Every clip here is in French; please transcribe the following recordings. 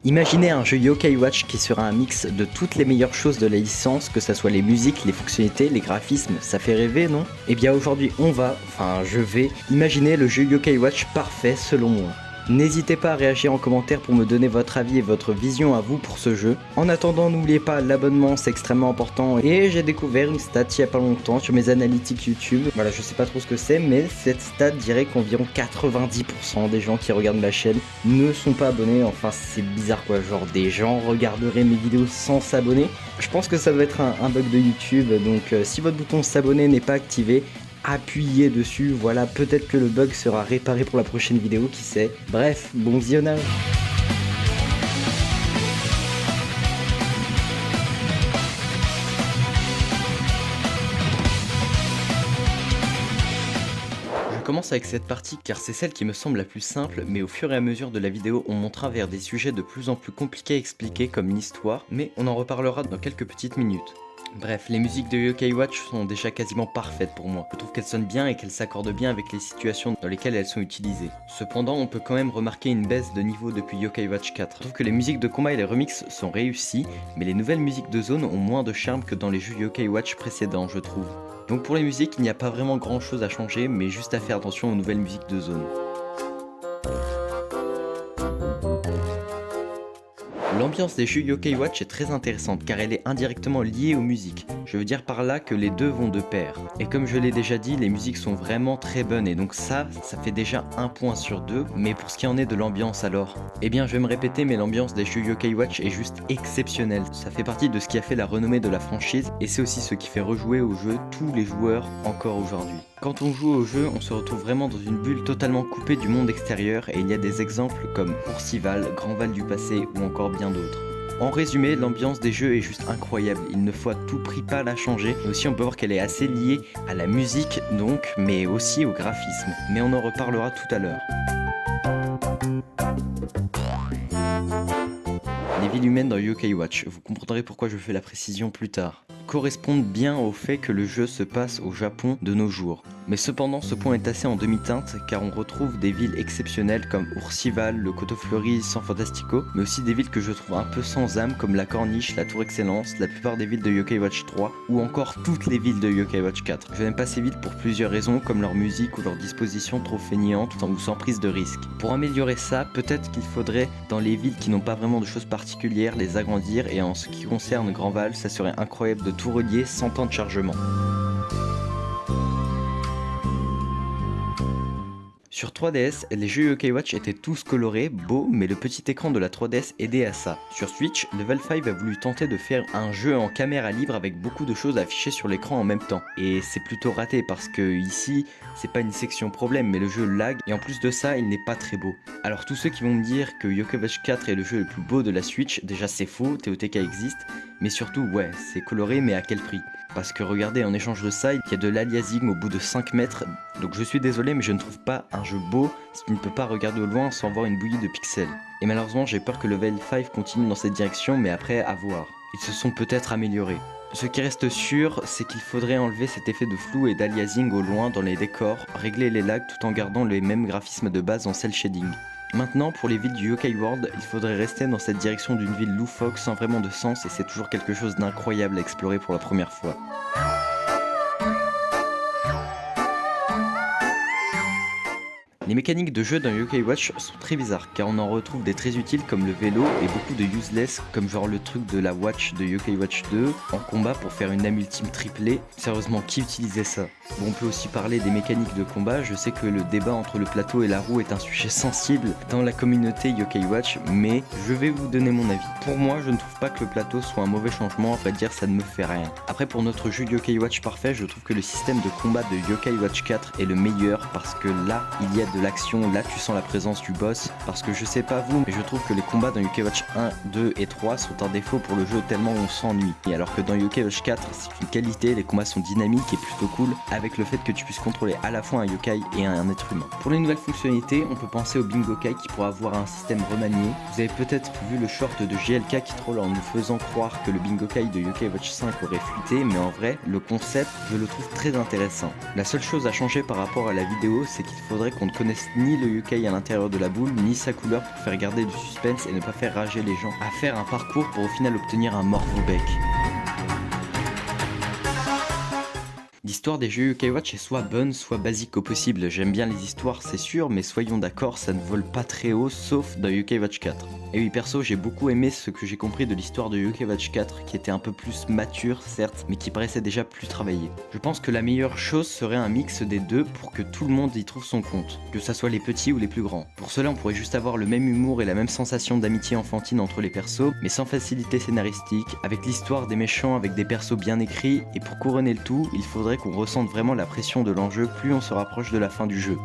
Imaginez un jeu Yokai Watch qui sera un mix de toutes les meilleures choses de la licence, que ça soit les musiques, les fonctionnalités, les graphismes, ça fait rêver, non? Eh bien aujourd'hui je vais imaginer le jeu Yokai Watch parfait selon moi. N'hésitez pas à réagir en commentaire pour me donner votre avis et votre vision à vous pour ce jeu. En attendant, n'oubliez pas, l'abonnement c'est extrêmement important et j'ai découvert une stat il y a pas longtemps sur mes analytiques YouTube. Voilà, je sais pas trop ce que c'est, mais cette stat dirait qu'environ 90% des gens qui regardent ma chaîne ne sont pas abonnés. Enfin, c'est bizarre quoi, genre des gens regarderaient mes vidéos sans s'abonner. Je pense que ça doit être un bug de YouTube, donc si votre bouton s'abonner n'est pas activé, appuyez dessus, voilà, peut-être que le bug sera réparé pour la prochaine vidéo, qui sait. Bref, bon visionnage. Je commence avec cette partie car c'est celle qui me semble la plus simple, mais au fur et à mesure de la vidéo on montera vers des sujets de plus en plus compliqués à expliquer comme l'histoire, mais on en reparlera dans quelques petites minutes. Bref, les musiques de Yokai Watch sont déjà quasiment parfaites pour moi. Je trouve qu'elles sonnent bien et qu'elles s'accordent bien avec les situations dans lesquelles elles sont utilisées. Cependant, on peut quand même remarquer une baisse de niveau depuis Yokai Watch 4. Je trouve que les musiques de combat et les remixes sont réussies, mais les nouvelles musiques de zone ont moins de charme que dans les jeux Yokai Watch précédents, je trouve. Donc pour les musiques, il n'y a pas vraiment grand chose à changer, mais juste à faire attention aux nouvelles musiques de zone. L'ambiance des jeux Yokai Watch est très intéressante car elle est indirectement liée aux musiques. Je veux dire par là que les deux vont de pair. Et comme je l'ai déjà dit, les musiques sont vraiment très bonnes et donc ça fait déjà 1 point sur 2. Mais pour ce qui en est de l'ambiance alors, eh bien je vais me répéter, mais l'ambiance des jeux Yokai Watch est juste exceptionnelle. Ça fait partie de ce qui a fait la renommée de la franchise et c'est aussi ce qui fait rejouer au jeu tous les joueurs encore aujourd'hui. Quand on joue au jeu, on se retrouve vraiment dans une bulle totalement coupée du monde extérieur et il y a des exemples comme Oursival, Grand Val du Passé ou encore bien d'autres. En résumé, l'ambiance des jeux est juste incroyable, il ne faut à tout prix pas la changer. Et aussi on peut voir qu'elle est assez liée à la musique donc, mais aussi au graphisme. Mais on en reparlera tout à l'heure. Les villes humaines dans Yokai Watch, vous comprendrez pourquoi je fais la précision plus tard, correspondent bien au fait que le jeu se passe au Japon de nos jours. Mais cependant ce point est assez en demi-teinte car on retrouve des villes exceptionnelles comme Oursival, le Coteau Fleuri, San Fantastico, mais aussi des villes que je trouve un peu sans âme comme la Corniche, la Tour Excellence, la plupart des villes de Yokai Watch 3 ou encore toutes les villes de Yokai Watch 4. Je n'aime pas ces villes pour plusieurs raisons comme leur musique ou leur disposition trop feignante ou sans prise de risque. Pour améliorer ça, peut-être qu'il faudrait dans les villes qui n'ont pas vraiment de choses particulières les agrandir et en ce qui concerne Grand Val, ça serait incroyable de tout relier sans temps de chargement. Sur 3DS, les jeux Yokai Watch étaient tous colorés, beaux, mais le petit écran de la 3DS aidait à ça. Sur Switch, Level 5 a voulu tenter de faire un jeu en caméra libre avec beaucoup de choses affichées sur l'écran en même temps. Et c'est plutôt raté parce que ici, c'est pas une section problème, mais le jeu lag, et en plus de ça, il n'est pas très beau. Alors tous ceux qui vont me dire que Yokai Watch 4 est le jeu le plus beau de la Switch, déjà c'est faux, TOTK existe, mais surtout ouais, c'est coloré mais à quel prix? Parce que regardez, en échange de ça, il y a de l'aliasing au bout de 5 mètres, donc je suis désolé mais je ne trouve pas un jeu beau si tu ne peux pas regarder au loin sans voir une bouillie de pixels. Et malheureusement j'ai peur que Level 5 continue dans cette direction, mais après à voir. Ils se sont peut-être améliorés. Ce qui reste sûr, c'est qu'il faudrait enlever cet effet de flou et d'aliasing au loin dans les décors, régler les lags tout en gardant les mêmes graphismes de base en cel shading. Maintenant, pour les villes du Yokai World, il faudrait rester dans cette direction d'une ville loufoque sans vraiment de sens et c'est toujours quelque chose d'incroyable à explorer pour la première fois. Les mécaniques de jeu dans Yokai Watch sont très bizarres car on en retrouve des très utiles comme le vélo et beaucoup de useless comme genre le truc de la watch de Yokai Watch 2 en combat pour faire une âme ultime triplée. Sérieusement, qui utilisait ça? Bon, on peut aussi parler des mécaniques de combat. Je sais que le débat entre le plateau et la roue est un sujet sensible dans la communauté Yokai Watch, mais je vais vous donner mon avis. Pour moi, je ne trouve pas que le plateau soit un mauvais changement, à vrai dire ça ne me fait rien. Après, pour notre jeu Yokai Watch parfait, je trouve que le système de combat de Yokai Watch 4 est le meilleur parce que là, il y a de l'action, là tu sens la présence du boss, parce que je sais pas vous, mais je trouve que les combats dans Yokai Watch 1, 2 et 3 sont un défaut pour le jeu tellement on s'ennuie. Et alors que dans Yokai Watch 4, c'est une qualité, les combats sont dynamiques et plutôt cool, avec le fait que tu puisses contrôler à la fois un yokai et un être humain. Pour les nouvelles fonctionnalités, on peut penser au Bingokai qui pourra avoir un système remanié. Vous avez peut-être vu le short de JLK qui troll en nous faisant croire que le Bingokai de Yokai Watch 5 aurait fuité, mais en vrai, le concept, je le trouve très intéressant. La seule chose à changer par rapport à la vidéo, c'est qu'il faudrait qu'on ne connaissent ni le yokai à l'intérieur de la boule, ni sa couleur pour faire garder du suspense et ne pas faire rager les gens, à faire un parcours pour au final obtenir un Morph-o-Bec. L'histoire des jeux Yokai Watch est soit bonne, soit basique au possible. J'aime bien les histoires, c'est sûr, mais soyons d'accord, ça ne vole pas très haut, sauf dans Yokai Watch 4. Et oui, perso, j'ai beaucoup aimé ce que j'ai compris de l'histoire de Yokai Watch 4, qui était un peu plus mature, certes, mais qui paraissait déjà plus travaillé. Je pense que la meilleure chose serait un mix des deux pour que tout le monde y trouve son compte, que ça soit les petits ou les plus grands. Pour cela, on pourrait juste avoir le même humour et la même sensation d'amitié enfantine entre les persos, mais sans facilité scénaristique, avec l'histoire des méchants avec des persos bien écrits, et pour couronner le tout, il faudrait qu'on ressente vraiment la pression de l'enjeu plus on se rapproche de la fin du jeu.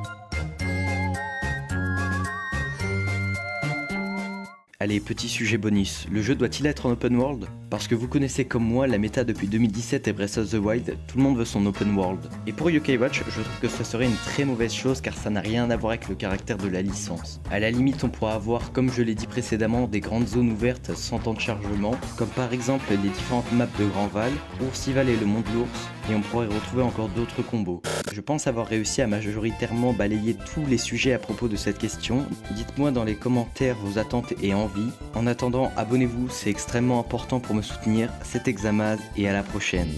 Allez, petit sujet bonus, le jeu doit-il être en open world? Parce que vous connaissez comme moi la méta depuis 2017 et Breath of the Wild, tout le monde veut son open world. Et pour Yokai Watch, je trouve que ce serait une très mauvaise chose car ça n'a rien à voir avec le caractère de la licence. À la limite, on pourra avoir, comme je l'ai dit précédemment, des grandes zones ouvertes sans temps de chargement, comme par exemple les différentes maps de Grand Val, Oursival et le Mont de l'Ours, et on pourrait retrouver encore d'autres combos. Je pense avoir réussi à majoritairement balayer tous les sujets à propos de cette question. Dites-moi dans les commentaires vos attentes et envies. En attendant, abonnez-vous, c'est extrêmement important pour me soutenir. C'était Xamaz et à la prochaine.